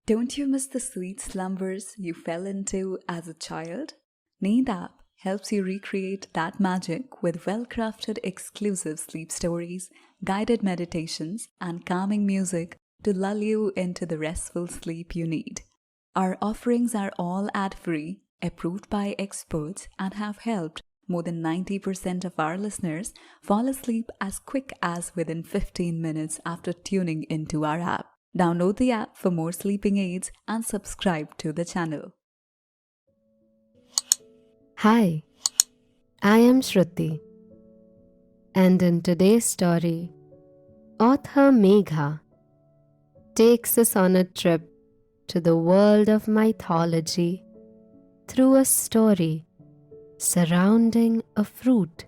Don't you miss the sweet slumbers you fell into as a child? Neend app helps you recreate that magic with well-crafted exclusive sleep stories, guided meditations, and calming music to lull you into the restful sleep you need. Our offerings are all ad-free, approved by experts, and have helped more than 90% of our listeners fall asleep as quick as within 15 minutes after tuning into our app. Download the app for more sleeping aids and subscribe to the channel. Hi, I am Shruti, and in today's story, author Megha takes us on a trip to the world of mythology through a story surrounding a fruit.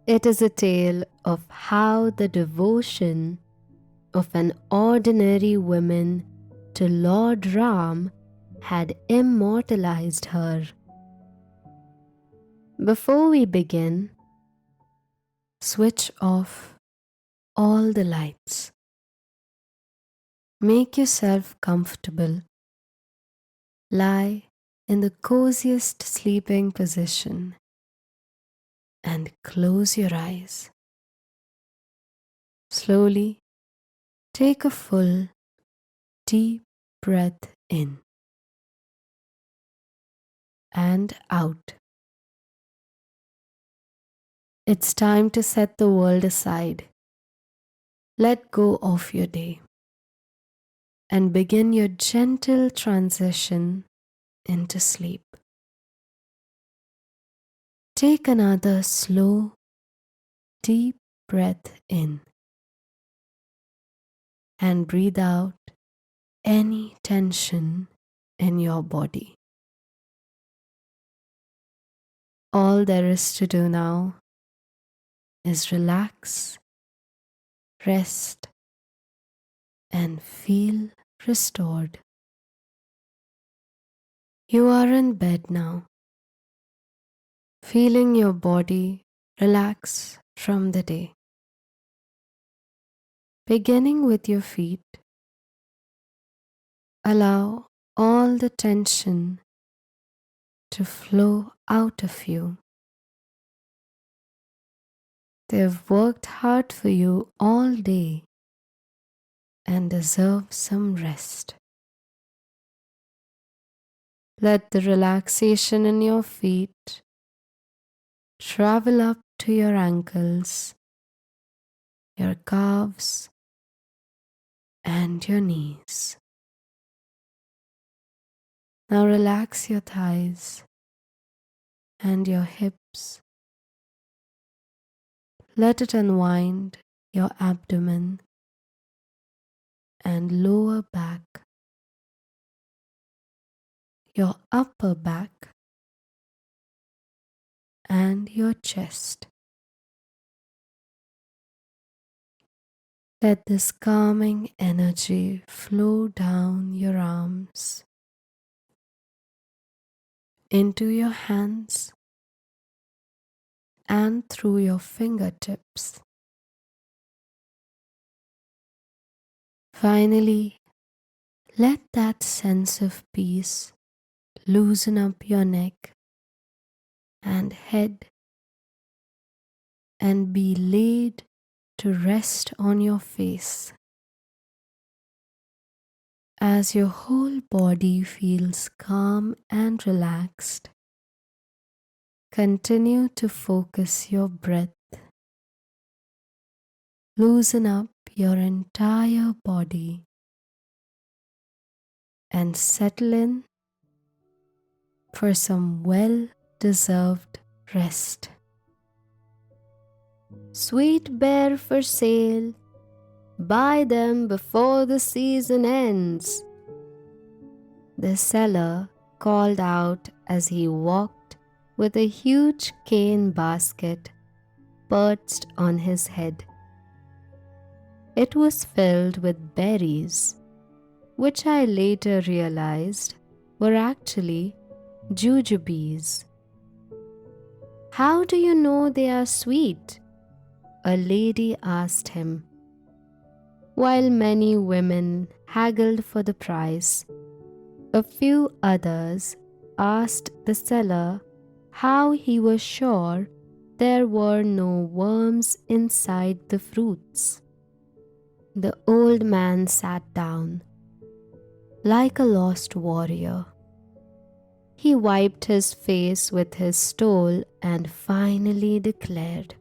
It is a tale of how the devotion of an ordinary woman to Lord Ram had immortalised her. Before we begin, switch off all the lights. Make yourself comfortable. Lie in the coziest sleeping position and close your eyes. Slowly take a full, deep breath in and out. It's time to set the world aside. Let go of your day and begin your gentle transition into sleep. Take another slow, deep breath in and breathe out any tension in your body. All there is to do now is relax, rest, and feel restored. You are in bed now, feeling your body relax from the day. Beginning with your feet, allow all the tension to flow out of you. They have worked hard for you all day and deserve some rest. Let the relaxation in your feet travel up to your ankles, your calves, and your knees. Now relax your thighs and your hips. Let it unwind your abdomen and lower back, your upper back, and your chest. Let this calming energy flow down your arms, into your hands, and through your fingertips. Finally, let that sense of peace loosen up your neck and head and be laid to rest on your face. As your whole body feels calm and relaxed, continue to focus your breath. Loosen up your entire body and settle in for some well-deserved rest. Sweet bear for sale. Buy them before the season ends, the seller called out as he walked with a huge cane basket perched on his head. It was filled with berries, which I later realized were actually jujubes. How do you know they are sweet? A lady asked him. While many women haggled for the price, a few others asked the seller how he was sure there were no worms inside the fruits. The old man sat down like a lost warrior. He wiped his face with his stole and finally declared,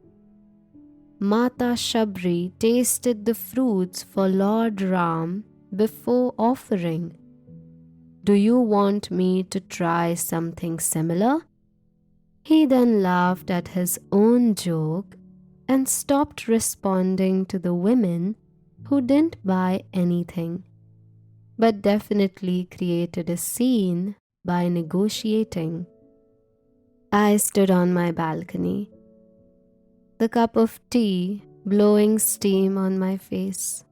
"Mata Shabri tasted the fruits for Lord Ram before offering. Do you want me to try something similar?" He then laughed at his own joke and stopped responding to the women who didn't buy anything, but definitely created a scene by negotiating. I stood on my balcony, the cup of tea blowing steam on my face.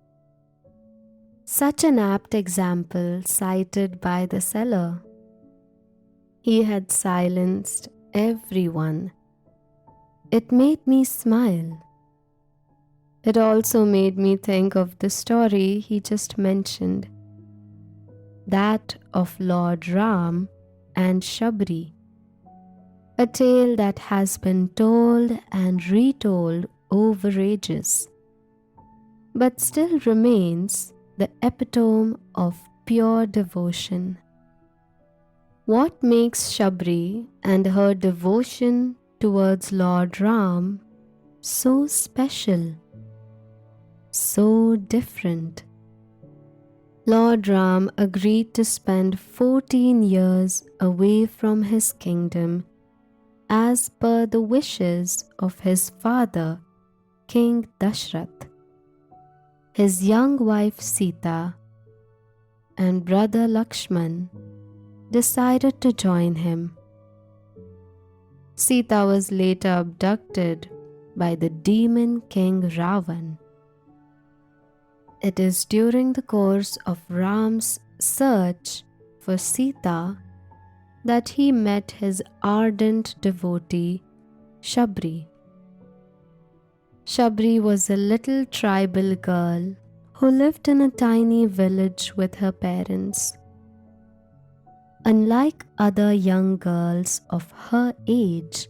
Such an apt example cited by the seller. He had silenced everyone. It made me smile. It also made me think of the story he just mentioned, that of Lord Ram and Shabri, a tale that has been told and retold over ages, but still remains the epitome of pure devotion. What makes Shabri and her devotion towards Lord Ram so special, so different? Lord Ram agreed to spend 14 years away from his kingdom as per the wishes of his father, King Dashrath. His young wife Sita and brother Lakshman decided to join him. Sita was later abducted by the demon king Ravan. It is during the course of Ram's search for Sita that he met his ardent devotee Shabri. Shabri was a little tribal girl who lived in a tiny village with her parents. Unlike other young girls of her age,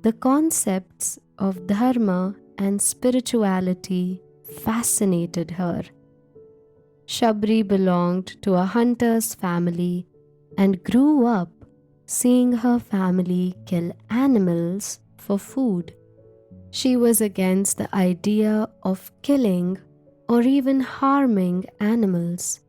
the concepts of dharma and spirituality fascinated her. Shabri belonged to a hunter's family and grew up seeing her family kill animals for food. She was against the idea of killing or even harming animals.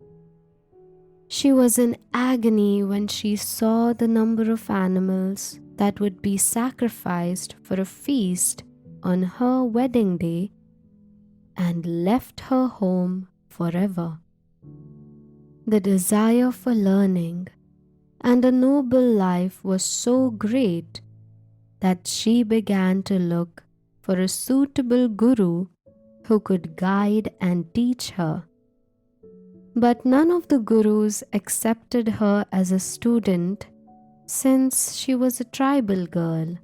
She was in agony when she saw the number of animals that would be sacrificed for a feast on her wedding day and left her home forever. The desire for learning and a noble life was so great that she began to look for a suitable guru who could guide and teach her. But none of the gurus accepted her as a student since she was a tribal girl.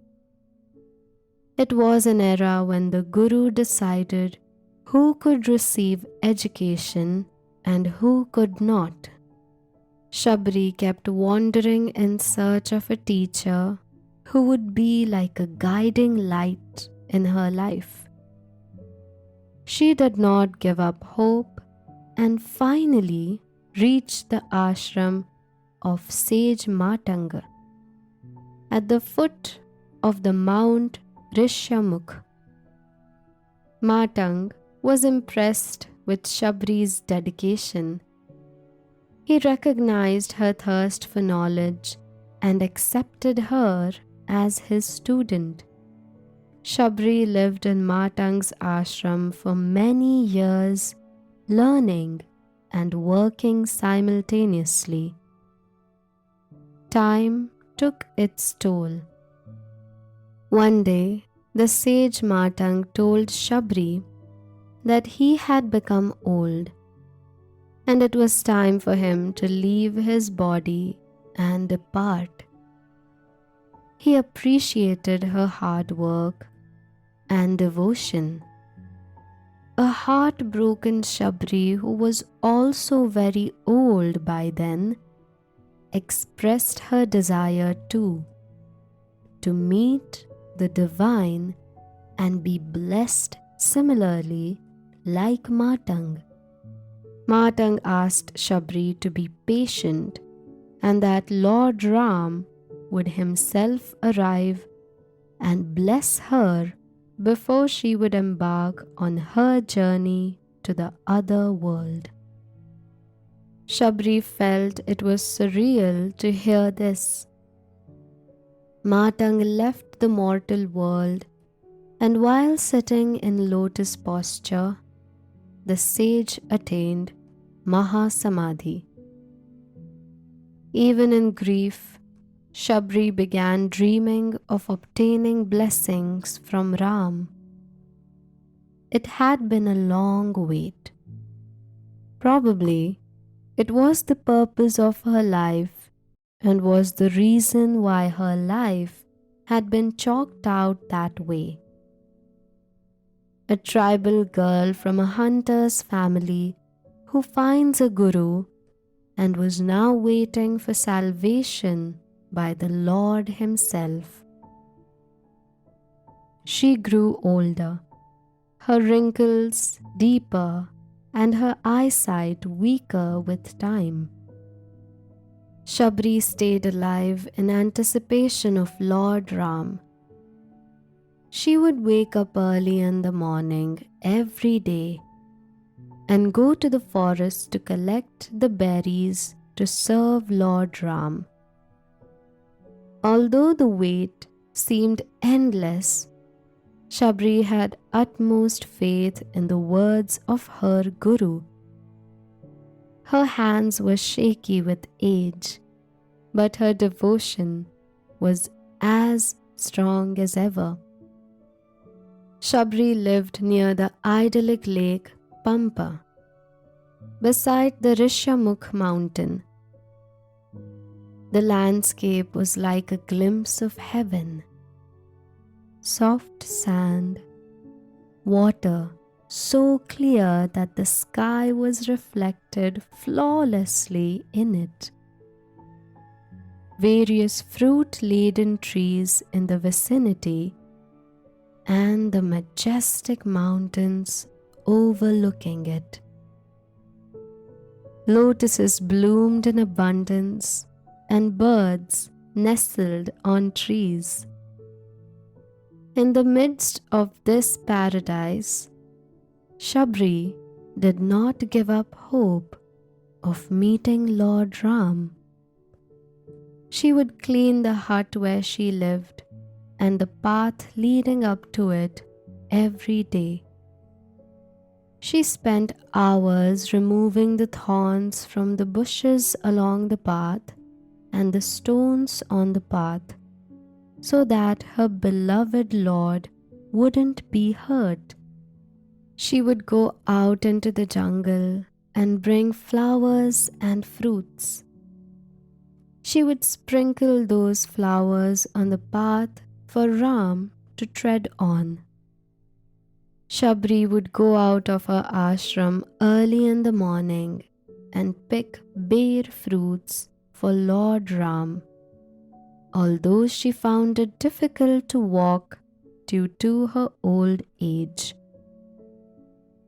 It was an era when the guru decided who could receive education and who could not. Shabri kept wandering in search of a teacher who would be like a guiding light in her life. She did not give up hope and finally reached the ashram of sage Matanga at the foot of the Mount Rishyamukh. Matang was impressed with Shabri's dedication. He recognized her thirst for knowledge and accepted her as his student. Shabri lived in Matang's ashram for many years, learning and working simultaneously. Time took its toll. One day, the sage Matang told Shabri that he had become old and it was time for him to leave his body and depart. He appreciated her hard work and devotion. A heartbroken Shabri, who was also very old by then, expressed her desire too, to meet the divine and be blessed similarly like Matang. Matang asked Shabri to be patient and that Lord Ram would himself arrive and bless her before she would embark on her journey to the other world. Shabri felt it was surreal to hear this. Matang left the mortal world, and while sitting in lotus posture, the sage attained Mahasamadhi. Even in grief, Shabri began dreaming of obtaining blessings from Ram. It had been a long wait. Probably it was the purpose of her life and was the reason why her life had been chalked out that way. A tribal girl from a hunter's family who finds a guru and was now waiting for salvation by the Lord himself. She grew older, her wrinkles deeper and her eyesight weaker with time. Shabri stayed alive in anticipation of Lord Ram. She would wake up early in the morning every day and go to the forest to collect the berries to serve Lord Ram. Although the wait seemed endless, Shabri had utmost faith in the words of her guru. Her hands were shaky with age, but her devotion was as strong as ever. Shabri lived near the idyllic lake Pampa, beside the Rishamukh mountain. The landscape was like a glimpse of heaven. Soft sand, water so clear that the sky was reflected flawlessly in it. Various fruit-laden trees in the vicinity and the majestic mountains overlooking it. Lotuses bloomed in abundance and birds nestled on trees. In the midst of this paradise, Shabri did not give up hope of meeting Lord Ram. She would clean the hut where she lived and the path leading up to it every day. She spent hours removing the thorns from the bushes along the path and the stones on the path, so that her beloved Lord wouldn't be hurt. She would go out into the jungle and bring flowers and fruits. She would sprinkle those flowers on the path for Ram to tread on. Shabri would go out of her ashram early in the morning and pick bare fruits for Lord Ram, although she found it difficult to walk due to her old age.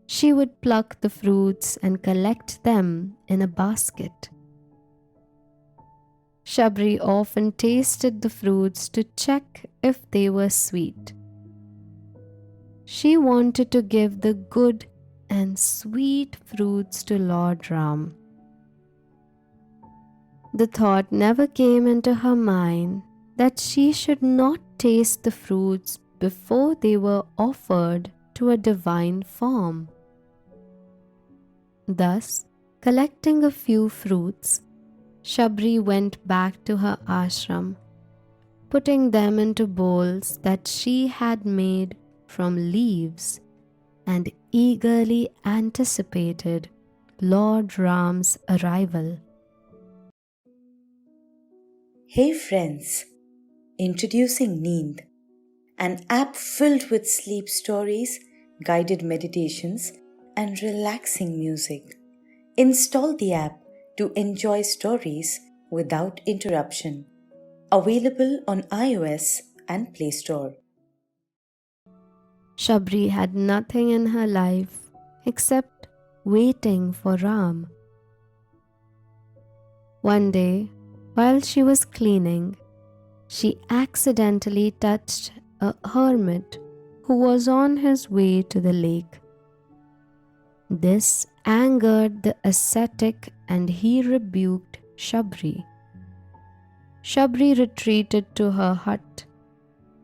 She would pluck the fruits and collect them in a basket. Shabri often tasted the fruits to check if they were sweet. She wanted to give the good and sweet fruits to Lord Ram. The thought never came into her mind that she should not taste the fruits before they were offered to a divine form. Thus, collecting a few fruits, Shabri went back to her ashram, putting them into bowls that she had made from leaves, and eagerly anticipated Lord Ram's arrival. Hey friends, introducing Neend, an app filled with sleep stories, guided meditations, and relaxing music. Install the app to enjoy stories without interruption. Available on iOS and Play Store. Shabri had nothing in her life except waiting for Ram. One day, while she was cleaning, she accidentally touched a hermit who was on his way to the lake. This angered the ascetic and he rebuked Shabri. Shabri retreated to her hut,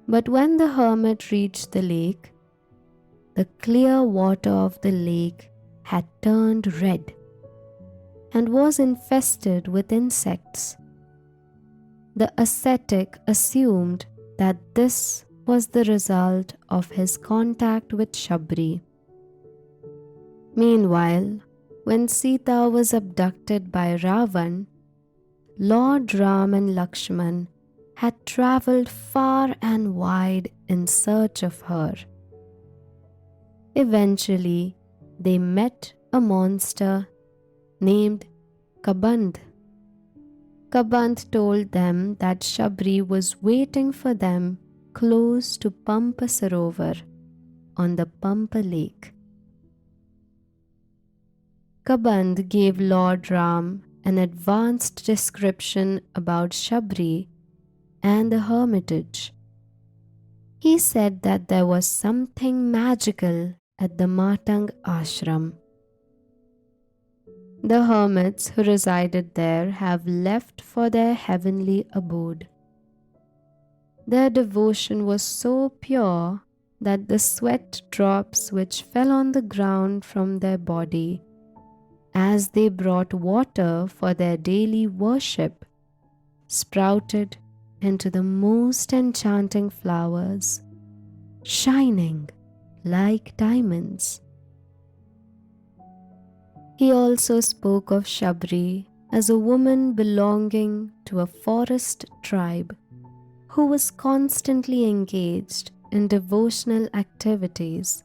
but when the hermit reached the lake, the clear water of the lake had turned red and was infested with insects. The ascetic assumed that this was the result of his contact with Shabri. Meanwhile, when Sita was abducted by Ravan, Lord Ram and Lakshman had travelled far and wide in search of her. Eventually, they met a monster named Kabandh. Kabandh told them that Shabri was waiting for them close to Pampa Sarovar on the Pampa Lake. Kabandh gave Lord Ram an advanced description about Shabri and the hermitage. He said that there was something magical at the Matang ashram. The hermits who resided there have left for their heavenly abode. Their devotion was so pure that the sweat drops which fell on the ground from their body as they brought water for their daily worship sprouted into the most enchanting flowers, shining like diamonds. He also spoke of Shabri as a woman belonging to a forest tribe who was constantly engaged in devotional activities.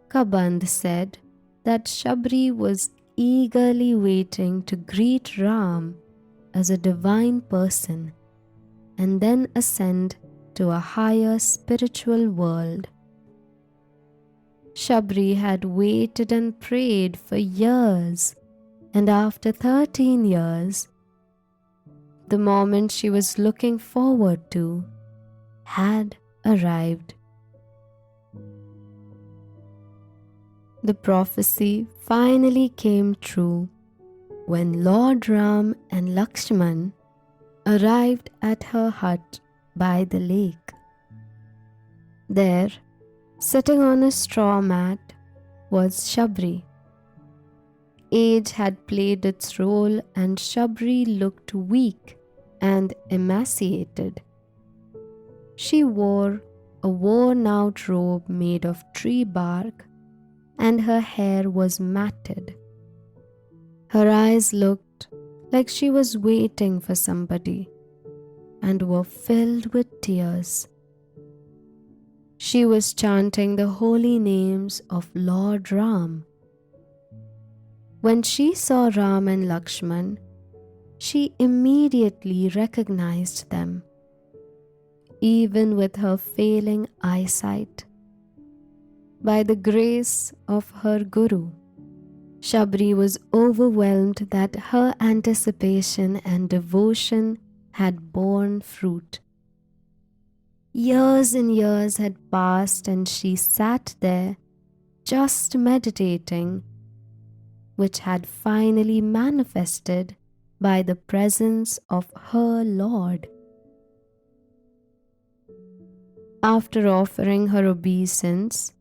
Kabandh said that Shabri was eagerly waiting to greet Ram as a divine person and then ascend to a higher spiritual world. Shabri had waited and prayed for years, and after 13 years, the moment she was looking forward to had arrived. The prophecy finally came true when Lord Ram and Lakshman arrived at her hut by the lake. There, sitting on a straw mat, was Shabri. Age had played its role and Shabri looked weak and emaciated. She wore a worn-out robe made of tree bark and her hair was matted. Her eyes looked like she was waiting for somebody and were filled with tears. She was chanting the holy names of Lord Ram. When she saw Ram and Lakshman, she immediately recognized them, even with her failing eyesight. By the grace of her Guru, Shabri was overwhelmed that her anticipation and devotion had borne fruit. Years and years had passed and she sat there just meditating, which had finally manifested by the presence of her Lord. After offering her obeisance,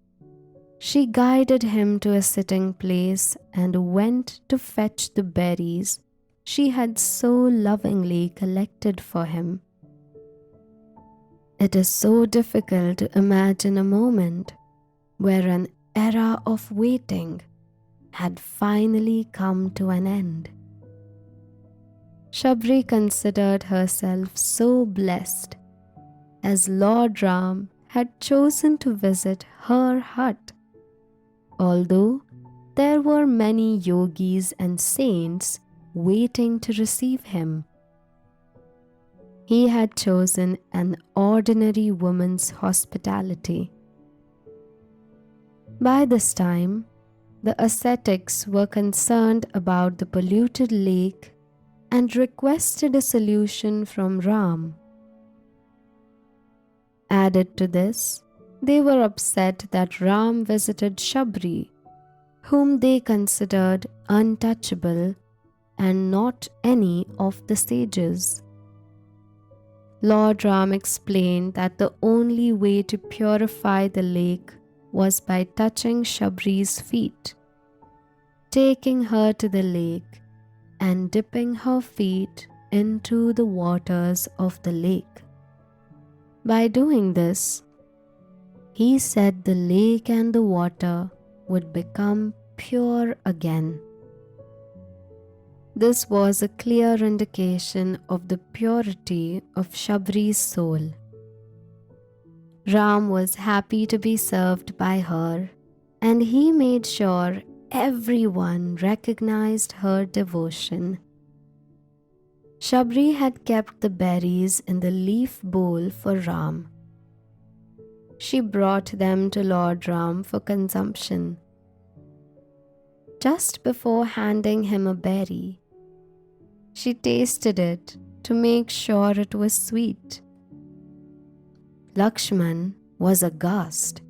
she guided him to a sitting place and went to fetch the berries she had so lovingly collected for him. It is so difficult to imagine a moment where an era of waiting had finally come to an end. Shabri considered herself so blessed as Lord Ram had chosen to visit her hut, although there were many yogis and saints waiting to receive him. He had chosen an ordinary woman's hospitality. By this time, the ascetics were concerned about the polluted lake and requested a solution from Ram. Added to this, they were upset that Ram visited Shabri, whom they considered untouchable and not any of the sages. Lord Ram explained that the only way to purify the lake was by touching Shabri's feet, taking her to the lake and dipping her feet into the waters of the lake. By doing this, he said the lake and the water would become pure again. This was a clear indication of the purity of Shabri's soul. Ram was happy to be served by her, and he made sure everyone recognized her devotion. Shabri had kept the berries in the leaf bowl for Ram. She brought them to Lord Ram for consumption. Just before handing him a berry, she tasted it to make sure it was sweet. Lakshman was aghast.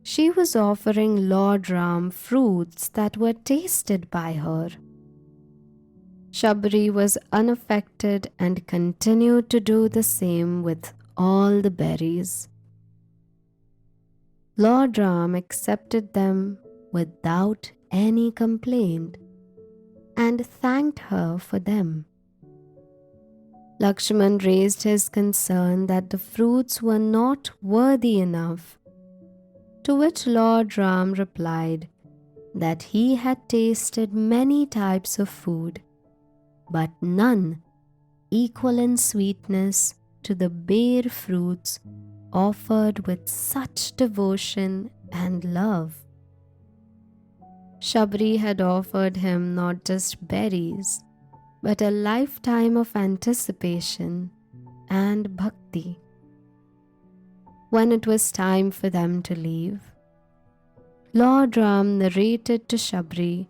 She was offering Lord Ram fruits that were tasted by her. Shabri was unaffected and continued to do the same with all the berries. Lord Ram accepted them without any complaint and thanked her for them. Lakshman raised his concern that the fruits were not worthy enough, to which Lord Ram replied that he had tasted many types of food, but none equal in sweetness to the bare fruits offered with such devotion and love. Shabri had offered him not just berries, but a lifetime of anticipation and bhakti. When it was time for them to leave, Lord Ram narrated to Shabri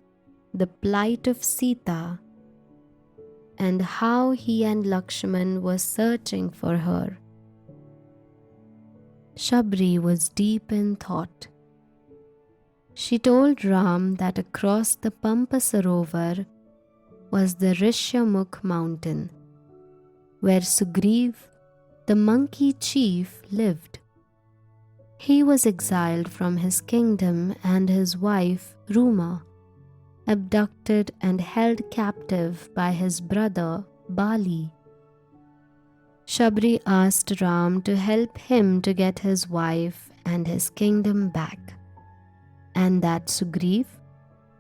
the plight of Sita and how he and Lakshman were searching for her. Shabri was deep in thought. She told Ram that across the Pampa Sarovar was the Rishyamukh mountain, where Sugriv, the monkey chief, lived. He was exiled from his kingdom and his wife Ruma, abducted and held captive by his brother Bali. Shabri asked Ram to help him to get his wife and his kingdom back, and that Sugriv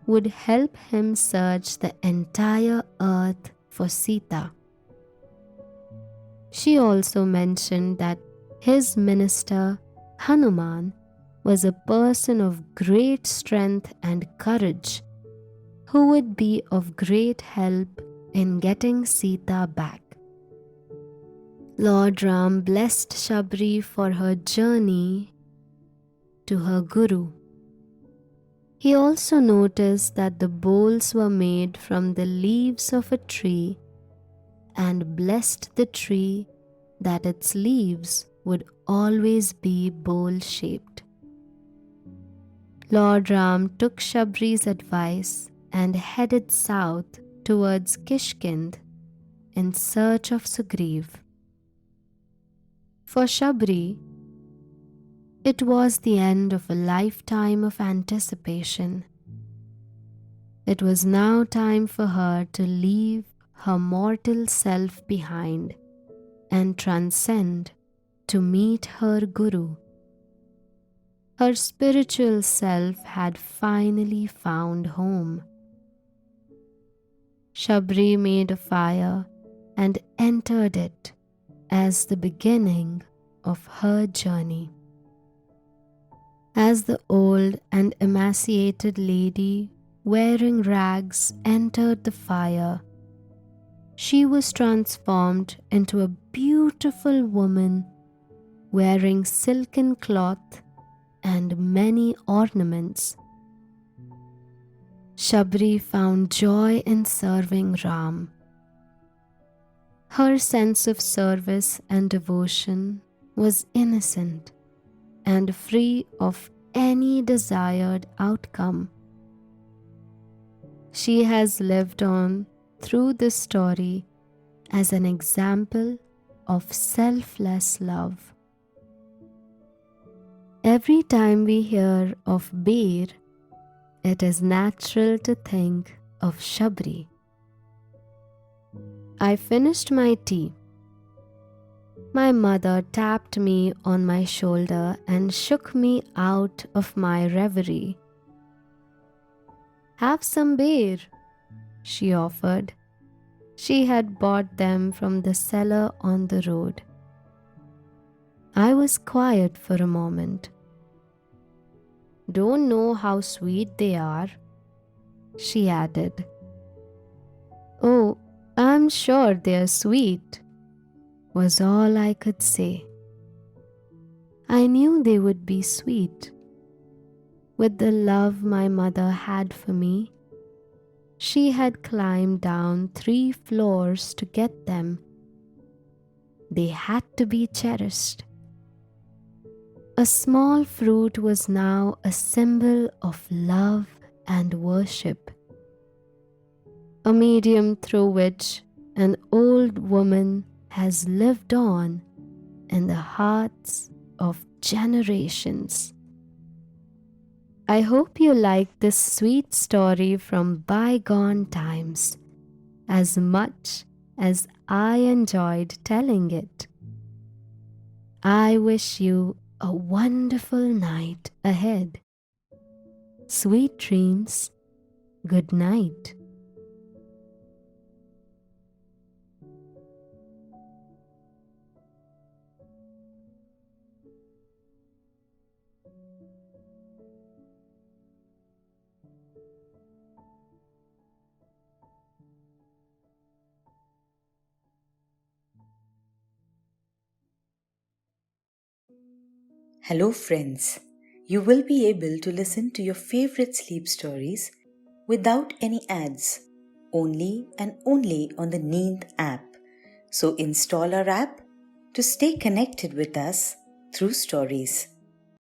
would help him search the entire earth for Sita. She also mentioned that his minister Hanuman was a person of great strength and courage who would be of great help in getting Sita back. Lord Ram blessed Shabri for her journey to her guru. He also noticed that the bowls were made from the leaves of a tree and blessed the tree that its leaves would always be bowl-shaped. Lord Ram took Shabri's advice and headed south towards Kishkind in search of Sugriv. For Shabri, it was the end of a lifetime of anticipation. It was now time for her to leave her mortal self behind and transcend to meet her guru. Her spiritual self had finally found home. Shabri made a fire and entered it as the beginning of her journey. As the old and emaciated lady wearing rags entered the fire, she was transformed into a beautiful woman wearing silken cloth and many ornaments. Shabri found joy in serving Ram. Her sense of service and devotion was innocent and free of any desired outcome. She has lived on through this story as an example of selfless love. Every time we hear of Bear, it is natural to think of Shabri. I finished my tea. My mother tapped me on my shoulder and shook me out of my reverie. "Have some beer," she offered. She had bought them from the cellar on the road. I was quiet for a moment. "Don't know how sweet they are," she added. "Oh, I'm sure they're sweet," was all I could say. I knew they would be sweet. With the love my mother had for me, she had climbed down 3 floors to get them. They had to be cherished. A small fruit was now a symbol of love and worship, a medium through which an old woman has lived on in the hearts of generations. I hope you like this sweet story from bygone times as much as I enjoyed telling it. I wish you a wonderful night ahead. Sweet dreams. Good night. Hello, friends. You will be able to listen to your favorite sleep stories without any ads, only and only on the Neend app. So install our app to stay connected with us through stories.